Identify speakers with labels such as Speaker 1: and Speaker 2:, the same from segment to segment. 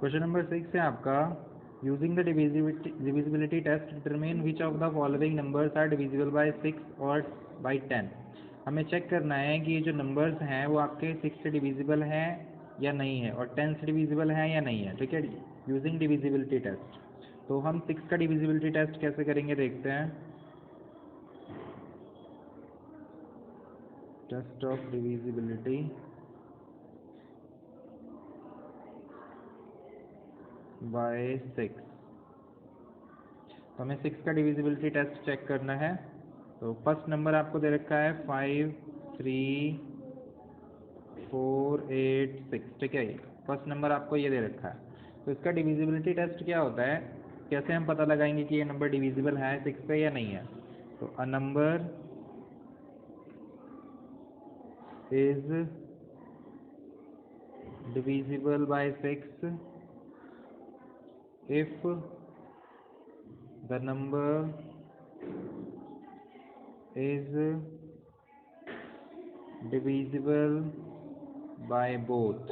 Speaker 1: Question number 6 है आपका, using the divisibility test determine which of the following numbers are divisible by 6 और bye 10। हमें check करना है कि ये जो नंबर्स हैं वो आपके 6 से डिविजिबल हैं या नहीं है और 10 से डिविजिबल हैं या नहीं है। ठीक है, यूजिंग डिविजिबिलिटी टेस्ट। तो हम 6 का डिविजिबिलिटी टेस्ट कैसे करेंगे देखते हैं। Test of divisibility by 6। तो हमें 6 का डिविजिबिलिटी टेस्ट चेक करना है। तो फर्स्ट नंबर आपको दे रखा है 5 3 4 8 6। ठीक है, फर्स्ट नंबर आपको ये दे रखा है। तो इसका डिविजिबिलिटी टेस्ट क्या होता है, कैसे हम पता लगाएंगे कि ये नंबर डिविजिबल है 6 पे या नहीं है। तो a number is divisible by 6 if the number is divisible by both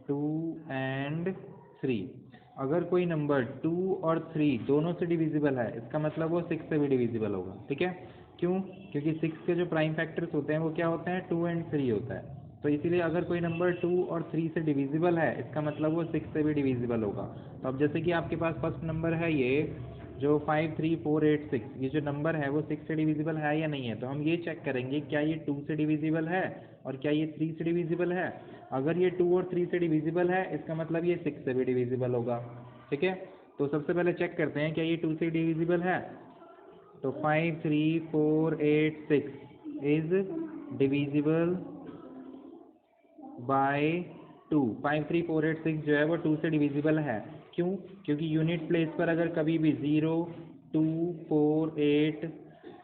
Speaker 1: 2 and 3। अगर कोई नंबर 2 और 3 दोनों से डिविजिबल है, इसका मतलब वो 6 से भी डिविजिबल होगा। ठीक है, क्यों? क्योंकि 6 के जो प्राइम फैक्टर्स होते हैं वो क्या होते हैं, 2 एंड 3 होता है। तो इसीलिए अगर कोई नंबर 2 और 3 से डिविजिबल है, इसका मतलब वो 6 से भी डिविजिबल होगा। तो अब जैसे कि आपके पास फर्स्ट नंबर है ये जो 5 3 4 8 6, ये जो नंबर है वो 6 से डिविजिबल है या नहीं है। तो हम ये चेक करेंगे क्या ये 2 से डिविजिबल है और क्या ये 3 से डिविजिबल है। अगर ये 2 और 3 से डिविजिबल है, इसका मतलब ये 6 से भी डिविजिबल होगा। ठीक है, तो सबसे पहले चेक करते हैं क्या ये 2 से डिविजिबल है। तो 5 3 4 8 6 इज डिविजिबल बाय 2। 5 3 4 8 6 जो है वो 2 से डिविजिबल है। क्यों? क्योंकि यूनिट प्लेस पर अगर कभी भी 0 2 4 8,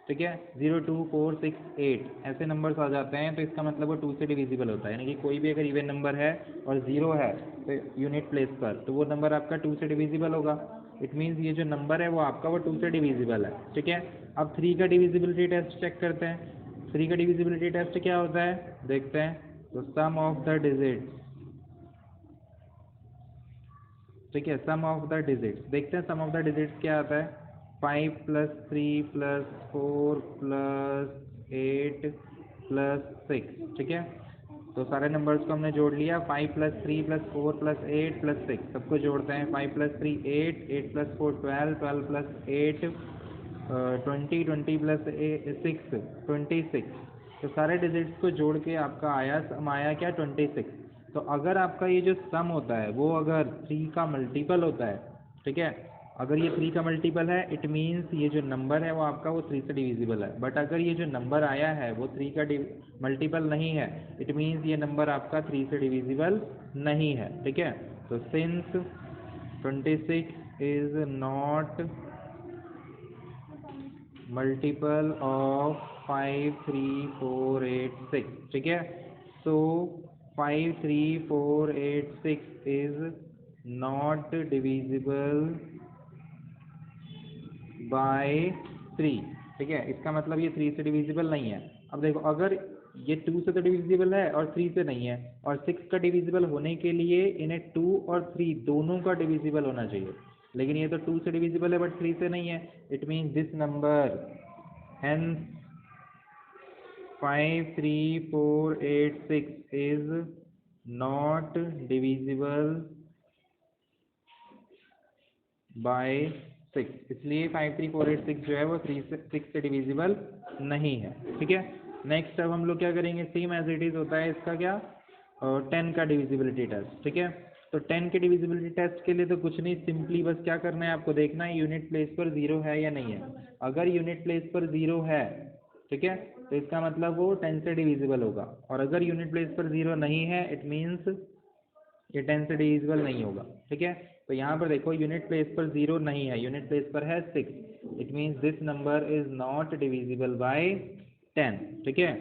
Speaker 1: ठीक है, 0 2 4 6 8 ऐसे नंबर्स आ जाते हैं, तो इसका मतलब वो 2 से डिविजिबल होता है। यानी कि कोई भी अगर इवन नंबर है और 0 है तो यूनिट प्लेस पर, तो वो नंबर आपका 2 से डिविजिबल होगा। इट मीन्स ये जो नंबर है वो आपका वो 2 से डिविजिबल है। ठीक है, अब 3 का डिविजिबिलिटी टेस्ट चेक करते हैं। 3 का डिविजिबिलिटी टेस्ट क्या होता है देखते हैं। तो सम ऑफ द डिजिट्स, ठीक है, सम ऑफ द डिजिट्स देखते हैं। सम ऑफ द डिजिट्स क्या आता है, 5 + 3 + 4 + 8 + 6। ठीक है, तो सारे नंबर्स को हमने जोड़ लिया। 5 + 3 + 4 + 8 + 6 सबको जोड़ते हैं। 5 + 3 8, 8 + 4 12, 12 + 8 20, 20 + 6 26। तो सारे डिजिट्स को जोड़ के आपका आया सम आया क्या, 26। तो अगर आपका ये जो सम होता है वो अगर 3 का मल्टीपल होता है, ठीक है, अगर ये 3 का मल्टीपल है, इट मीन्स ये जो नंबर है वो आपका वो 3 से डिविजिबल है। बट अगर ये जो नंबर आया है वो 3 का मल्टीपल नहीं है, इट मीन्स ये नंबर आपका 3 से डिविजिबल नहीं है। ठीक है, तो since 26 is not multiple of 5 3 4 8 6। ठीक है, सो 5 3 4 8 6 इज नॉट डिविजिबल बाय 3। ठीक है, इसका मतलब ये 3 से डिविजिबल नहीं है। अब देखो, अगर ये 2 से तो डिविजिबल है और 3 से नहीं है, और 6 का डिविजिबल होने के लिए इन्हें 2 और 3 दोनों का डिविजिबल होना चाहिए। लेकिन ये तो 2 से डिविजिबल है बट 3 से नहीं है। It means this number, hence 5 3 4 8 6 is not divisible by 6। इसलिए 5 3 4 8 6 जो है वो 6 से डिविजिबल नहीं है। ठीक है, नेक्स्ट अब हम लोग क्या करेंगे, सेम एज इट इज होता है इसका क्या, 10 का डिविजिबिलिटी टेस्ट। ठीक है, तो 10 के डिविजिबिलिटी टेस्ट के लिए तो कुछ नहीं, सिंपली बस क्या करना है आपको देखना है यूनिट प्लेस पर 0 है या नहीं है। अगर यूनिट प्लेस पर 0 है, ठीक है, तो इसका मतलब वो 10 से डिविजिबल होगा। और अगर यूनिट प्लेस पर 0 नहीं है, इट मीन्स ये 10 से डिविजिबल नहीं होगा। ठीक है, तो यहाँ पर देखो यूनिट प्लेस पर 0 नहीं है, यूनिट प्लेस पर है 6। It means this number is not divisible by 10। ठीक है,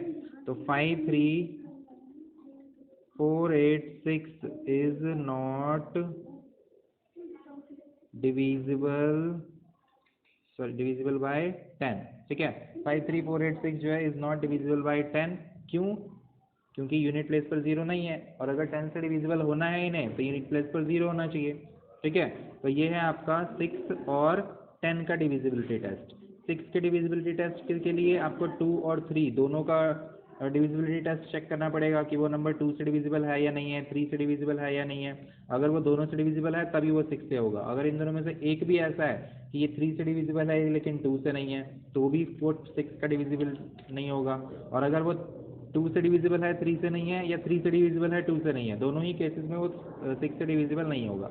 Speaker 1: तो 5 3 4 8 6 is not divisible by 10। ठीक है, 5 3 4 8 6 जो है इज नॉट डिविजिबल बाय 10। क्यों? क्योंकि यूनिट प्लेस पर 0 नहीं है, और अगर 10 से डिविजिबल होना है इन्हें तो यूनिट प्लेस पर 0 होना चाहिए। ठीक है, तो ये है आपका 6 और 10 का डिविजिबिलिटी टेस्ट। 6 के डिविजिबिलिटी टेस्ट के लिए आपको 2 और 3 दोनों का डिविजिबिलिटी टेस्ट चेक करना पड़ेगा कि वो नंबर 2 से डिविजिबल है या नहीं है, 3 से डिविजिबल है या नहीं है। अगर वो दोनों से डिविजिबल है तभी वो 6 से होगा। अगर इन दोनों में से एक भी ऐसा है कि ये 3 से डिविजिबल है लेकिन 2 से नहीं है, तो भी वो 6 का डिविजिबल नहीं होगा। और अगर वो 2 से डिविजिबल है 3 से नहीं है, या 3 से डिविजिबल है 2 से नहीं है, दोनों ही केसेस में वो 6 से डिविजिबल नहीं होगा।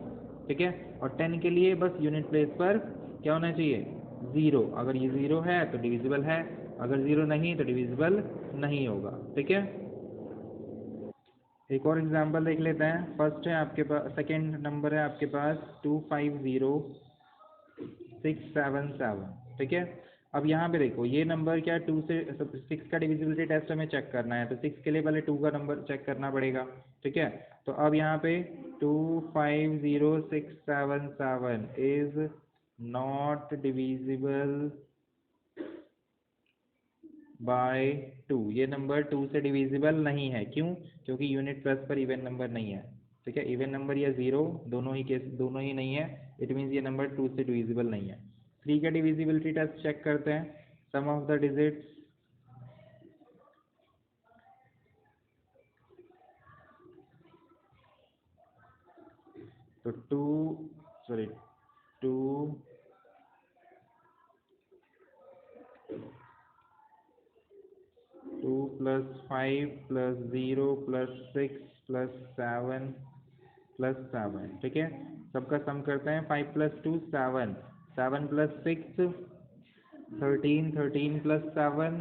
Speaker 1: ठीक है, और 10 के लिए बस यूनिट प्लेस पर क्या होना चाहिए, 0। अगर ये 0 है तो डिविजिबल है, अगर 0 नहीं तो डिविजिबल नहीं होगा। ठीक है, एक और एग्जांपल देख लेते हैं। फर्स्ट है आपके पास, सेकंड नंबर है आपके पास 250677। ठीक है, अब यहाँ पे देखो ये नंबर क्या, 2 से 6 का डिविजिबिलिटी टेस्ट हमें चेक करना है, तो 6 के लिए पहले 2 का नंबर चेक करना पड़ेगा। ठीक है, तो अब यहाँ पे 250677 इज नॉट डिविजिबल बाय 2। ये नंबर 2 से डिविजिबल नहीं है, क्यों? क्योंकि यूनिट प्लस पर इवन नंबर नहीं है। ठीक है, इवन नंबर या 0 दोनों ही नहीं है, इट मीन्स ये नंबर 2 से डिविजिबल नहीं है। 3 का डिविजिबिलिटी टेस्ट चेक करते हैं। सम ऑफ द डिजिट्स, तो 2 plus 5 plus 0 plus 6 plus 7 plus 7। ठीक है, सबका सम करते हैं। 5 प्लस 2 7, 7 प्लस 6 13, 13 प्लस 7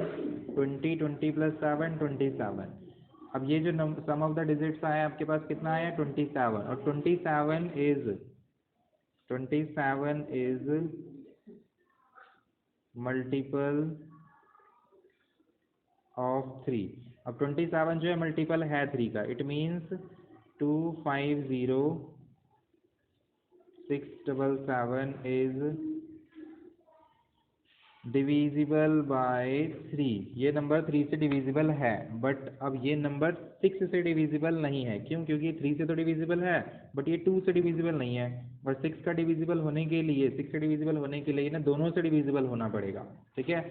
Speaker 1: 20, 20 प्लस 7 27। अब ये जो सम ऑफ द डिजिट्स आया आपके पास कितना आया, 27। और 27 इज मल्टीपल ऑफ 3। अब 27 जो है मल्टीपल है 3 का, it means 250677 is divisible by 3। ये नंबर 3 से डिविजिबल है, बट अब ये नंबर 6 से डिविजिबल नहीं है। क्यों? क्योंकि 3 से तो डिविजिबल है, बट ये 2 से डिविजिबल नहीं है। और 6 का डिविजिबल होने के लिए, 6 से डिविजिबल होने के लिए ना दोनों से डिविजिबल होना पड़ेगा। ठीक है,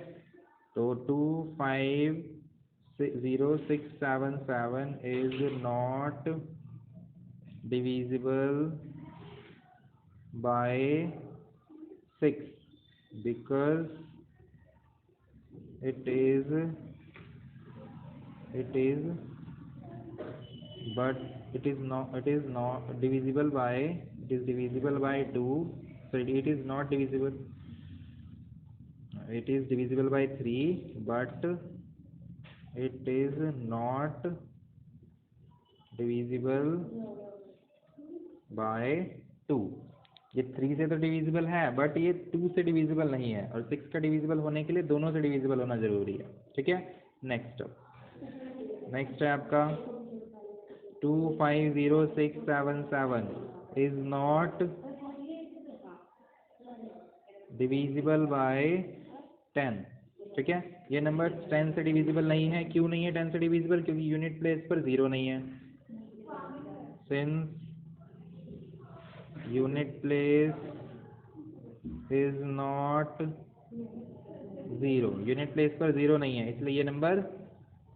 Speaker 1: तो 250677 is not divisible by 6 because it is not divisible by, it is divisible by 2, so it is not divisible, it is divisible by 3, but it is not divisible by 2। ये 3 से तो डिविजिबल है, but ये 2 से divisible नहीं है, और 6 का डिविजिबल होने के लिए दोनों से डिविजिबल होना जरूरी है। ठीक है, नेक्स्ट है आपका 250677 इज नॉट डिविजिबल बाय 10। ठीक है, ये नंबर 10 से डिविजिबल नहीं है। क्यों नहीं है 10 से डिविजिबल? क्योंकि यूनिट प्लेस पर 0 नहीं है। Since unit place is not 0, unit place पर 0 नहीं है, इसलिए ये नंबर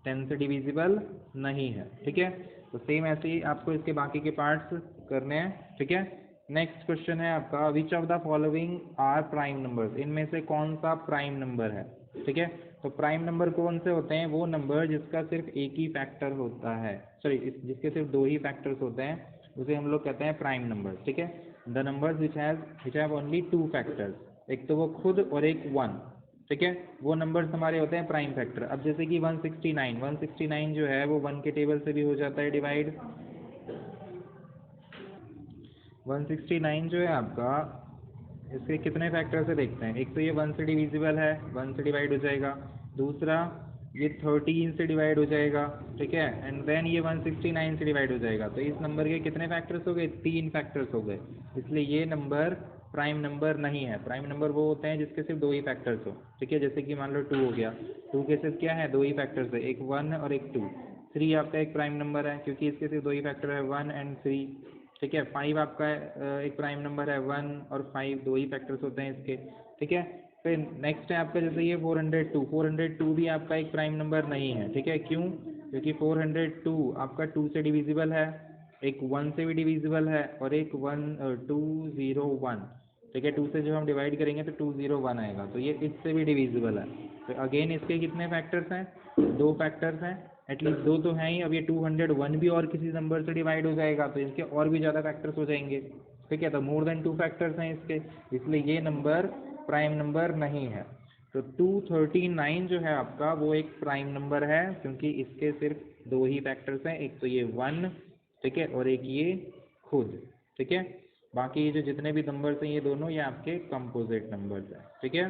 Speaker 1: 10 से डिविजिबल नहीं है। ठीक है, तो सेम ऐसे ही आपको इसके बाकी के पार्ट्स करने हैं। ठीक है, नेक्स्ट क्वेश्चन है आपका, which of the following are prime numbers. इनमें से कौन सा प्राइम नंबर है? ठीक है, तो प्राइम नंबर कौन से होते हैं? वो नंबर जिसका सिर्फ एक ही फैक्टर होता है, सॉरी जिसके सिर्फ 2 ही फैक्टर्स होते हैं, उसे हम लोग कहते हैं प्राइम नंबर। ठीक है, the numbers which have only 2 factors, एक तो वो खुद और एक 1। ठीक है, वो नंबर्स हमारे होते हैं प्राइम फैक्टर। अब जैसे कि 169 जो है वो 1 के टेबल से भी हो जाता है डिवाइड। 169 जो है आपका, इसके कितने फैक्टर से देखते हैं? एक तो ये 1 से डिविजिबल है, 1 से डिवाइड हो जाएगा। दूसरा ये 13 से डिवाइड हो जाएगा। ठीक है, एंड देन ये 169 से डिवाइड हो जाएगा। तो इस नंबर के कितने फैक्टर्स हो गए? 3 फैक्टर्स हो गए, इसलिए ये नंबर प्राइम नंबर नहीं है। प्राइम नंबर वो होते हैं जिसके सिर्फ 2 ही फैक्टर्स हो। ठीक है, जैसे कि मान लो 2 हो गया, 2 के सिर्फ क्या है? 2 ही फैक्टर्स है, एक 1 और एक 2। 3 आपका एक प्राइम नंबर है क्योंकि इसके सिर्फ दो ही फैक्टर है 1 एंड 3, ठीक है। 5 आपका एक प्राइम नंबर है, 1 और 5 दो ही फैक्टर्स होते हैं इसके, ठीक है। फिर नेक्स्ट है आपका जैसे ये 402 भी आपका एक प्राइम नंबर नहीं है, ठीक है। क्यों? क्योंकि 402 आपका 2 से डिविजिबल है, एक 1 से भी डिविजिबल है और एक 201, ठीक है। 2 से जब हम डिवाइड करेंगे तो 201 आएगा, तो ये इससे भी डिविजिबल है। तो अगेन इसके कितने फैक्टर्स हैं? 2 फैक्टर्स हैं, एटलीस्ट 2 तो हैं ही। अब ये 201 भी और किसी नंबर से डिवाइड हो जाएगा तो इसके और भी ज़्यादा फैक्टर्स हो जाएंगे, ठीक है। तो मोर देन 2 फैक्टर्स हैं इसके, इसलिए ये नंबर प्राइम नंबर नहीं है। तो 239 जो है आपका वो एक प्राइम नंबर है क्योंकि इसके सिर्फ दो ही फैक्टर्स हैं, एक तो ये 1, ठीक है, और एक ये खुद, ठीक है। बाकी ये जो जितने भी नंबर्स हैं ये दोनों ये आपके कंपोजिट नंबर्स हैं, ठीक है।